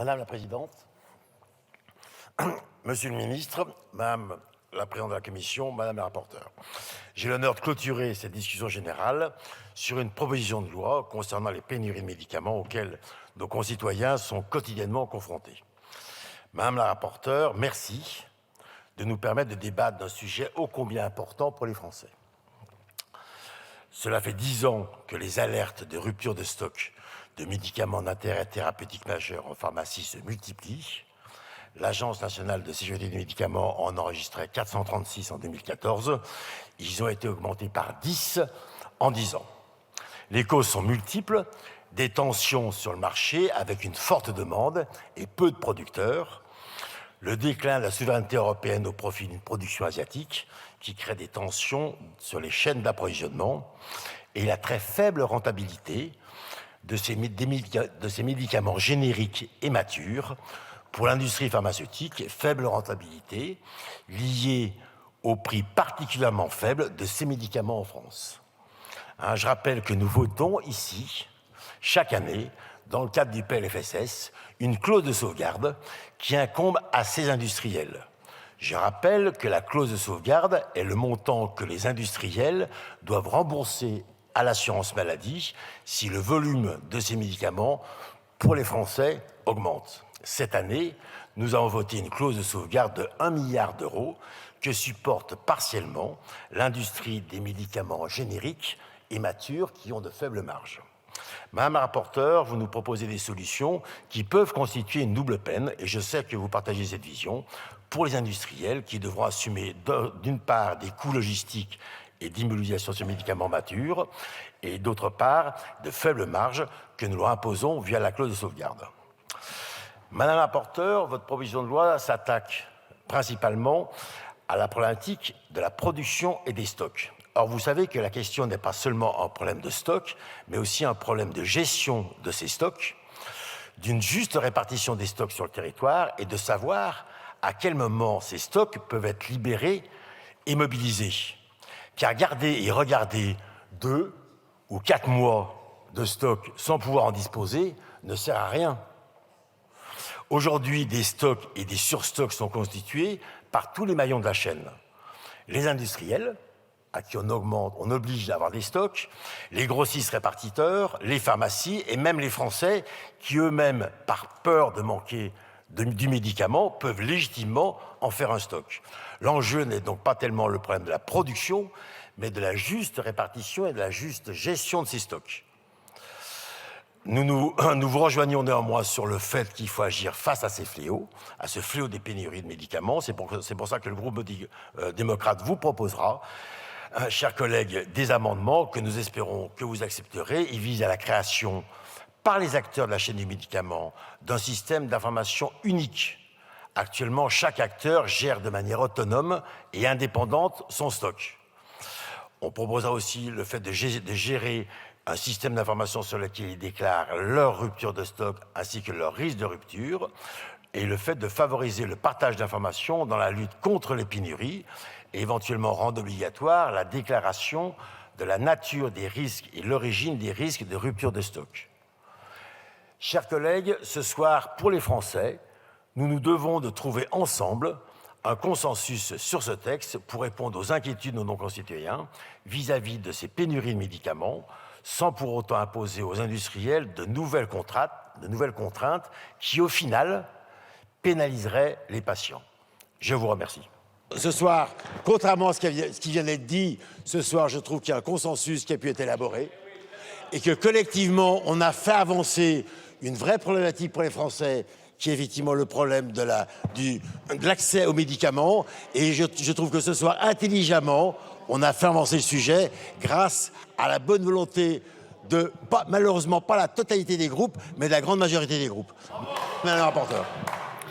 Madame la Présidente, Monsieur le Ministre, Madame la Présidente de la Commission, Madame la Rapporteure, j'ai l'honneur de clôturer cette discussion générale sur une proposition de loi concernant les pénuries de médicaments auxquelles nos concitoyens sont quotidiennement confrontés. Madame la Rapporteure, merci de nous permettre de débattre d'un sujet ô combien important pour les Français. Cela fait 10 ans que les alertes de rupture de stock de médicaments d'intérêt thérapeutique majeur en pharmacie se multiplient. L'Agence nationale de sécurité des médicaments en enregistrait 436 en 2014. Ils ont été augmentés par 10 en 10 ans. Les causes sont multiples, des tensions sur le marché avec une forte demande et peu de producteurs, le déclin de la souveraineté européenne au profit d'une production asiatique qui crée des tensions sur les chaînes d'approvisionnement et la très faible rentabilité de ces médicaments génériques et matures pour l'industrie pharmaceutique, faible rentabilité liée au prix particulièrement faible de ces médicaments en France. Je rappelle que nous votons ici, chaque année, dans le cadre du PLFSS, une clause de sauvegarde qui incombe à ces industriels. Je rappelle que la clause de sauvegarde est le montant que les industriels doivent rembourser à l'assurance maladie si le volume de ces médicaments pour les Français augmente. Cette année, nous avons voté une clause de sauvegarde de 1 milliard d'euros que supporte partiellement l'industrie des médicaments génériques et matures qui ont de faibles marges. Madame la rapporteure, vous nous proposez des solutions qui peuvent constituer une double peine, et je sais que vous partagez cette vision, pour les industriels qui devront assumer d'une part des coûts logistiques et d'immobilisation sur médicaments matures, et d'autre part de faibles marges que nous leur imposons via la clause de sauvegarde. Madame la rapporteure, votre proposition de loi s'attaque principalement à la problématique de la production et des stocks. Or, vous savez que la question n'est pas seulement un problème de stock, mais aussi un problème de gestion de ces stocks, d'une juste répartition des stocks sur le territoire et de savoir à quel moment ces stocks peuvent être libérés et mobilisés. Car garder et regarder 2 ou 4 mois de stock sans pouvoir en disposer ne sert à rien. Aujourd'hui, des stocks et des surstocks sont constitués par tous les maillons de la chaîne. Les industriels, à qui on oblige d'avoir des stocks, les grossistes répartiteurs, les pharmacies et même les Français qui eux-mêmes, par peur de manquer du médicament, peuvent légitimement en faire un stock. L'enjeu n'est donc pas tellement le problème de la production, mais de la juste répartition et de la juste gestion de ces stocks. Nous vous rejoignons néanmoins sur le fait qu'il faut agir face à ces fléaux, à ce fléau des pénuries de médicaments. C'est pour ça que le groupe démocrate vous proposera, chers collègues, des amendements que nous espérons que vous accepterez. Ils visent à la création, par les acteurs de la chaîne du médicament, d'un système d'information unique. Actuellement, chaque acteur gère de manière autonome et indépendante son stock. On proposera aussi le fait de gérer un système d'information sur lequel ils déclarent leur rupture de stock ainsi que leur risque de rupture, et le fait de favoriser le partage d'informations dans la lutte contre les pénuries et éventuellement rendre obligatoire la déclaration de la nature des risques et l'origine des risques de rupture de stock. Chers collègues, ce soir, pour les Français, nous nous devons de trouver ensemble un consensus sur ce texte pour répondre aux inquiétudes de nos concitoyens vis-à-vis de ces pénuries de médicaments, sans pour autant imposer aux industriels de nouvelles contraintes qui, au final, pénaliseraient les patients. Je vous remercie. Ce soir, contrairement à ce qui vient d'être dit, ce soir, je trouve qu'il y a un consensus qui a pu être élaboré et que collectivement, on a fait avancer une vraie problématique pour les Français, qui est effectivement le problème de l'accès aux médicaments. Et je trouve que ce soir, intelligemment, on a fait avancer le sujet grâce à la bonne volonté malheureusement pas la totalité des groupes, mais de la grande majorité des groupes. Madame la rapporteure.